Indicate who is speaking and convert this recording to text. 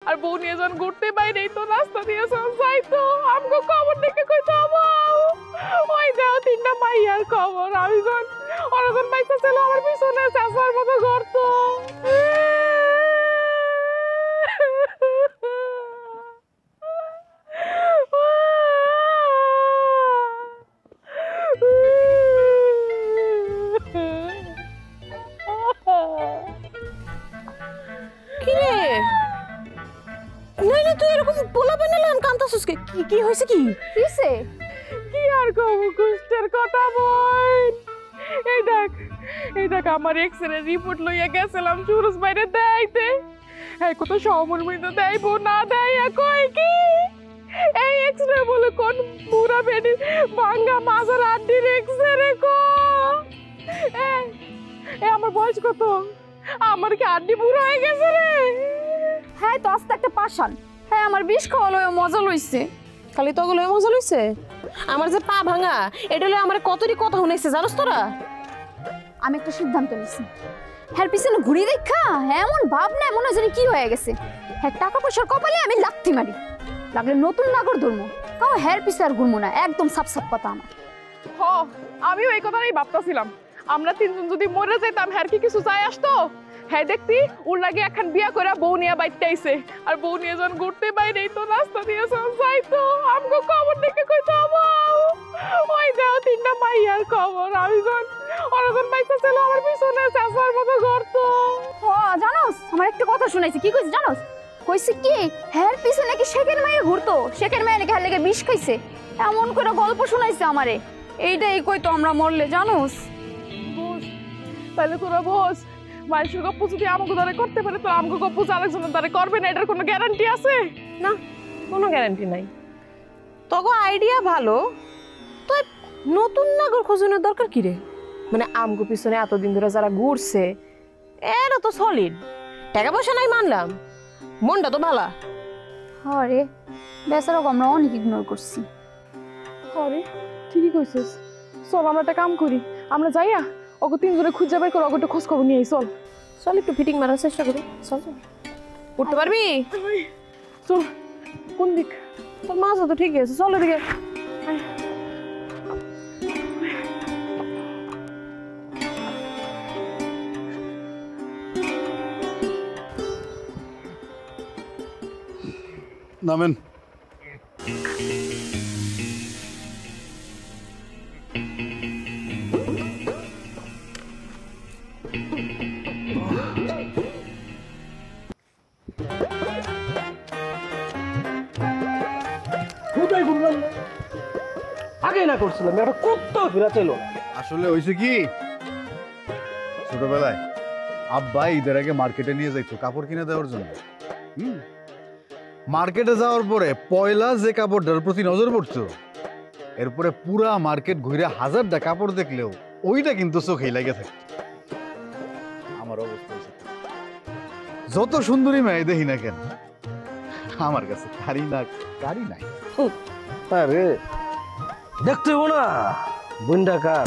Speaker 1: আর বউ নিয়ে যখন ঘুরতে বাইরে তো রাস্তা দিয়ে যাইতো আমাকে খবর দেখে কইতো ওই দেও তিনটা মাইয়ার খবর আমি যখন অরজন বাইসা ছিল আমার পিছনে চাষার মতো ঘুরতো
Speaker 2: কি হয়েছে কি
Speaker 1: কিসে কি আর কব কুষ্টের কথা বল এই দেখ আমার এক্সরে রিপোর্ট লইয়া গেছিলাম সুরজ বাইরে দেইতে এই কত সহমর্মিত দেইব না দেয় কই কি এই এক্সরে বলে কোন পুরা বেডি ভাঙ্গা মাজার আড্ডির এক্সরে কো আমার বয়স কত আমার কি আড্ডি পুরো হয়ে গেছে রে
Speaker 2: হ্যাঁ তো আস্তে একটা পাশান হ্যাঁ আমার বিষ খাওয়া লয় মজা লইছে
Speaker 3: খালি তো গুলো মজা লইছে আমার যে পা ভাঙা এটা লয় আমার কতটি কথা শুনাইছে জানোস তোরা
Speaker 2: আমি একটা সিদ্ধান্ত নিছি হ্যাঁ পিছনে ঘুরি দেখা হ্যাঁ এমন ভাব না মনে হয় কি হয়ে গেছে হ্যাঁ টাকা পয়সার কপালে আমি লাথি মারি লাগলে নতুন নাগর ধর্ম তাও হ্যার পিছে আর ঘুরবো না একদম সাপ সাপ কথা আমার
Speaker 1: হ আমিও এই কথাটাই ভাবতেছিলাম আমরা তিনজন যদি মরে যাইতাম হ্যার কি কিছু চাই আসতো হ্যাঁ দেখতি ওর লাগে এখন বিয়া করে বউ নিয়ে বাইতে আইছে আর বউ নিয়ে যখন ঘুরতে বাইরে তো রাস্তা দিয়ে যাইতো আমাকে খবর দেখে কইতো ওই দেও তিনটা মাইয়ার খবর আমি যখন অরজন বাইসা ছিল আমার পিছনে চাষার মতো ঘুরতো
Speaker 2: হ জানোস আমার একটা কথা শুনাইছে কি কইছে জানোস কইছে কি হ্যার পিছে নাকি শেখের মাইয়া ঘুরতো শেখের মাইয়া নাকি হ্যার লেগে বিষ খাইছে এমন করে গল্প শুনাইছে আমারে এইটাই কইতো আমরা মরলে জানোস
Speaker 1: বস তাহলে তোরা বস মাইশুর গপ্প যদি আমাকে দ্বারা করতে পারে তো আমাকে গপ্প আরেকজনের দ্বারা করবে না এটার কোনো গ্যারান্টি আছে
Speaker 3: না কোনো গ্যারান্টি নাই তগো আইডিয়া ভালো তো নতুন নাগর খোঁজানোর দরকার কি রে মানে আমগো পিছনে এতদিন ধরে যারা ঘুরছে এরা তো সলিড টাকা পয়সা নাই মানলাম মনটা তো ভালা
Speaker 2: আরে বেচারা আমরা অনেক ইগনোর করছি
Speaker 1: আরে ঠিকই কইছিস চল আমরা একটা কাম করি আমরা যাইয়া ওকে তিনজনে খুঁজে বের করে ওকে খোঁজ খবর নিয়ে চল
Speaker 3: চল একটু ফিটিং মারার চেষ্টা করি চল চল উঠতে পারবি
Speaker 1: চল কোন দিক
Speaker 3: তোর মাথা তো ঠিক আছে চল এদিকে
Speaker 4: নামেন
Speaker 5: আগে না করছিলাম একটা কুত্তা ফিরা ছিল
Speaker 4: আসলে হয়েছে কি ছোটবেলায় আব্বা ঈদের আগে মার্কেটে নিয়ে যাইতো কাপড় কিনে দেওয়ার জন্য মার্কেটে যাওয়ার পরে পয়লা যে কাপড়টার প্রতি নজর পড়তো এরপরে পুরা মার্কেট ঘুরে হাজারটা কাপড় দেখলেও ওইটা কিন্তু চোখেই লাগে থাকে আমার অবস্থা হয়েছে যত সুন্দরী মেয়ে দেখি না কেন আমার কাছে কারি নাই
Speaker 5: আরে দেখতে হবো না বন্ডাকার